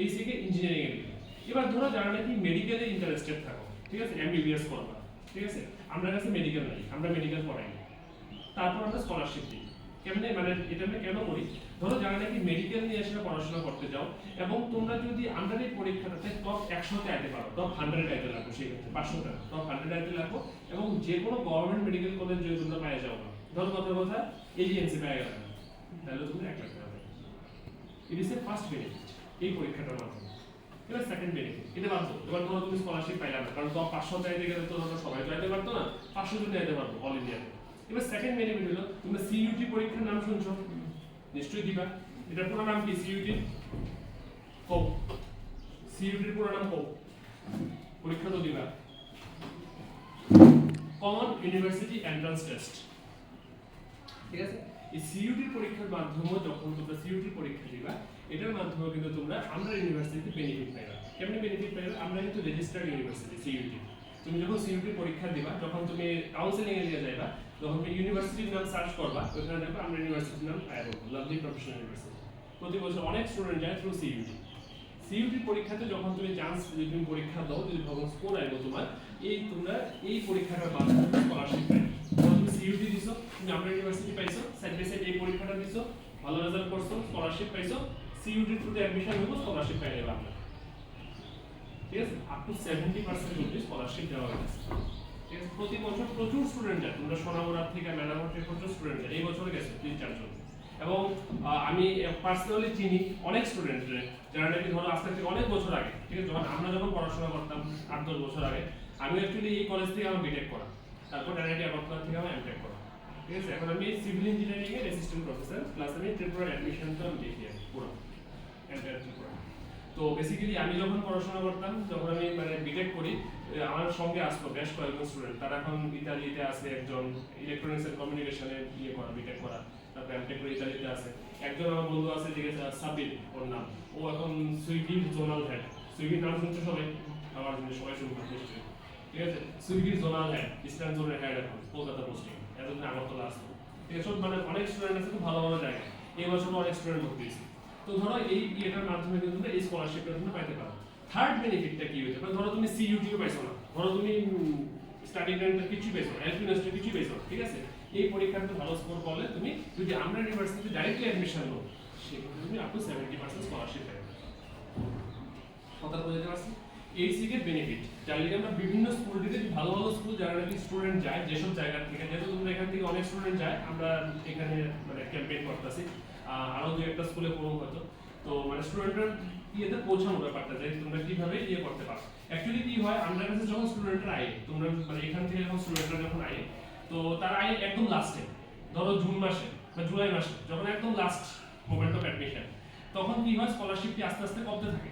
এই থেকে ইঞ্জিনিয়ারিং এ দিবে। এবার ধরো যারা নাকি মেডিকেলে ইন্টারেস্টেড থাকো, ঠিক আছে, এমবিবিএস করবা, ঠিক আছে, আমরা কাছে মেডিকেল নাই, আমরা মেডিকেল পড়াই না, তারপর আমরা স্কলারশিপ দিই। কেমনে মানে এটা আমরা কেন করি, ধরো যারা নাকি মেডিকেল নিয়ে এসে পড়াশোনা করতে যাও এবং তোমরা যদি আন্ডার এই পরীক্ষাটাতে টপ 100-তে আইতে পারো, টপ 100 আইতে লাগো, সেই ক্ষেত্রে 500টা টপ 100 আইতে লাগো এবং যে কোনো গভর্নমেন্ট মেডিকেল কলেজ যদি তোমরা পেয়ে যাও না, ধরো কথা এজিএনসি পেয়ে গেল না, তাহলে তুমি 1 লাখ টাকা পাবে। It is a first benefit এই পরীক্ষাটার মাধ্যমে। এবার সেকেন্ড বেনিফিট, এটা বাদ দাও, এবার ধরো তুমি স্কলারশিপ পাইলা না, কারণ টপ 500 আইতে গেলে তো ধরো সবাই তো আইতে পারতো না, 500 জন আইতে পারবো অল ইন্ডিয়াতে। এবার সেকেন্ড বেনিফিট হলো তোমরা সিইউটি পরীক্ষার নাম শুনছো, নিশ্চয়ই দিবা। এটা পুরো নাম কি সিইউটি? কও, সিইউটির পুরো নাম কও, পরীক্ষা তো দিবা। কমন ইউনিভার্সিটি এন্ট্রান্স টেস্ট, ঠিক আছে। এই সিইউটি পরীক্ষার মাধ্যমে যখন তোমরা সিইউটি পরীক্ষা দিবা, এটার মাধ্যমে কিন্তু তোমরা আমরা ইউনিভার্সিটিতে বেনিফিট পাইবা। কেমনে বেনিফিট পাইবা? আমরা কিন্তু রেজিস্টার্ড ইউনিভার্সিটি সিইউটি। তুমি যখন সিইউটি পরীক্ষা দিবা, যখন তুমি কাউন্সেলিং এ নিয়ে যাইবা, যখন তুমি ইউনিভার্সিটির নাম সার্চ করবা, ওখানে দেখবা আমরা ইউনিভার্সিটির নাম পাইবো, লাভলি প্রফেশনাল ইউনিভার্সিটি। প্রতি বছর অনেক স্টুডেন্ট যায় থ্রু সিইউটি। সিইউটি পরীক্ষাতে যখন তুমি চান্স, যদি তুমি পরীক্ষা দাও, যদি ভালো স্কোর আইবো তোমার, তোমরা এই পরীক্ষাটার মাধ্যমে স্কলারশিপ পাইবে। তুমি সিইউটি দিছো, তুমি আমরা ইউনিভার্সিটি পাইছো, সাইড বাই সাইড এই পরীক্ষাটা দিছো, ভালো রেজাল্ট করছো, স্কলারশিপ পাইছো, সিইউটি থ্রুতে অ্যাডমিশন হলো, স্কলারশিপ পাই যাবে আমরা, ঠিক আছে। আপ টু 70% অবধি স্কলারশিপ দেওয়া হয়েছে, ঠিক আছে। প্রতি বছর প্রচুর স্টুডেন্ট যায়, তোমরা সোনামুড়া থেকে মেলাঘর থেকে প্রচুর স্টুডেন্ট যায়, এই বছরে গেছে 3-4 জন। এবং আমি পার্সোনালি চিনি অনেক স্টুডেন্ট যারা নাকি ধরো আজকে থেকে অনেক বছর আগে, ঠিক আছে, আমরা যখন পড়াশোনা করতাম 8-10 বছর আগে, আমি অ্যাকচুয়ালি এই কলেজ থেকে আমার বিটেক করা, তারপর ডাইরেক্ট আগরতলা থেকে আমার এমটেক করা, ঠিক আছে। এখন আমি সিভিল ইঞ্জিনিয়ারিং এর অ্যাসিস্ট্যান্ট প্রফেসর, প্লাস আমি ত্রিপুরার অ্যাডমিশনটা আমি দেখি পুরো এন্টায়ার ত্রিপুরা। তো বেসিক্যালি আমি যখন পড়াশোনা করতাম, যখন আমি মানে বিটেক করি, আমার সঙ্গে আসতো বেশ কয়েকজন স্টুডেন্ট, তারা এখন ইতালিতে আছে, একজন ইলেকট্রনিক্স এন্ড কমিউনিকেশনে করা, বিটেক করা, তারপর এমটেক করে ইতালিতে আছে। একজন আমার বন্ধু আছে, ঠিক আছে, সাবির ওর নাম, ও এখন সুইগির জোনাল হেড। সুইগির নাম শুনছো সবাই? আমার সবাই শুনবো নিশ্চয়ই, ঠিক আছে। সুইগির জোনাল হেড, ইস্টার্ন জোনের হেড, এখন কলকাতা পোস্টিং, এতদিন আগরতলা আসতো, ঠিক আছে। মানে অনেক স্টুডেন্ট আছে, খুব ভালো ভালো জায়গা, এই বছরও অনেক স্টুডেন্ট ভর্তি হয়েছে। তো ধরো এই এটার মাধ্যমে কিন্তু এই স্কলারশিপটা তুমি পাইতে পারো। থার্ড বেনিফিটটা কি হইতে পারে, ধরো তুমি সিইউটিও পাইছো না, ধরো তুমি স্টাডি গ্রান্টের কিছু পাইছো, এলপিএনএসটা কিছু পাইছো, ঠিক আছে। এই পরীক্ষাতে ভালো স্কোর করলে তুমি যদি আমরা ইউনিভার্সিটিতে ডাইরেক্টলি অ্যাডমিশন নাও, সেক্ষেত্রে তুমি আপ টু 70% স্কলারশিপ পাবে। কথা বুঝতে পারছি? এই সিকের বেনিফিট, যার লিগে আমরা বিভিন্ন স্কুল থেকে, ভালো ভালো স্কুল যারা নাকি স্টুডেন্ট যায় যেসব জায়গা থেকে, যেহেতু তোমরা এখান থেকে অনেক স্টুডেন্ট যায়, আমরা এখানে মানে ক্যাম্পেইন করতেছি, আরো 2-1টা স্কুলে পড়বো হয়তো। তো মানে স্টুডেন্টরা ইয়েতে পৌঁছানোর ব্যাপারটা, যে তোমরা কিভাবে ইয়ে করতে পারো। অ্যাকচুয়ালি কি হয়, আমাদের কাছে যখন স্টুডেন্টরা আয়, তোমরা মানে এখান থেকে যখন স্টুডেন্টরা যখন আয়, তো তারা আয় একদম লাস্টে, ধরো জুন মাসে বা জুলাই মাসে, যখন একদম লাস্ট মোমেন্ট অফ অ্যাডমিশন, তখন কি হয়, স্কলারশিপটি আস্তে আস্তে কমতে থাকে,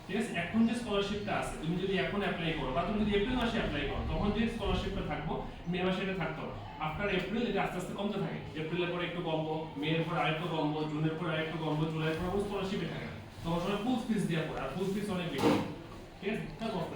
ঠিক আছে। এখন যে স্কলারশিপটা আছে, তুমি যদি এখন অ্যাপ্লাই করো বা তুমি যদি এপ্রিল মাসে অ্যাপ্লাই করো, তখন যে স্কলারশিপটা থাকবো, মে মাসে এটা থাকতো না। আফটার এপ্রিল এটা আস্তে আস্তে কমতে থাকে, এপ্রিলের পরে একটু কমবো, মে এর পর আরেকটু কমবো, জুনের পর আরেকটু কমবো, জুলাইয়ের পর স্কলারশিপে থাকে না, তখন সবাই ফুল ফিস দেওয়া পড়ে, আর ফুল ফিস অনেক বেশি, ঠিক আছে। তা করতে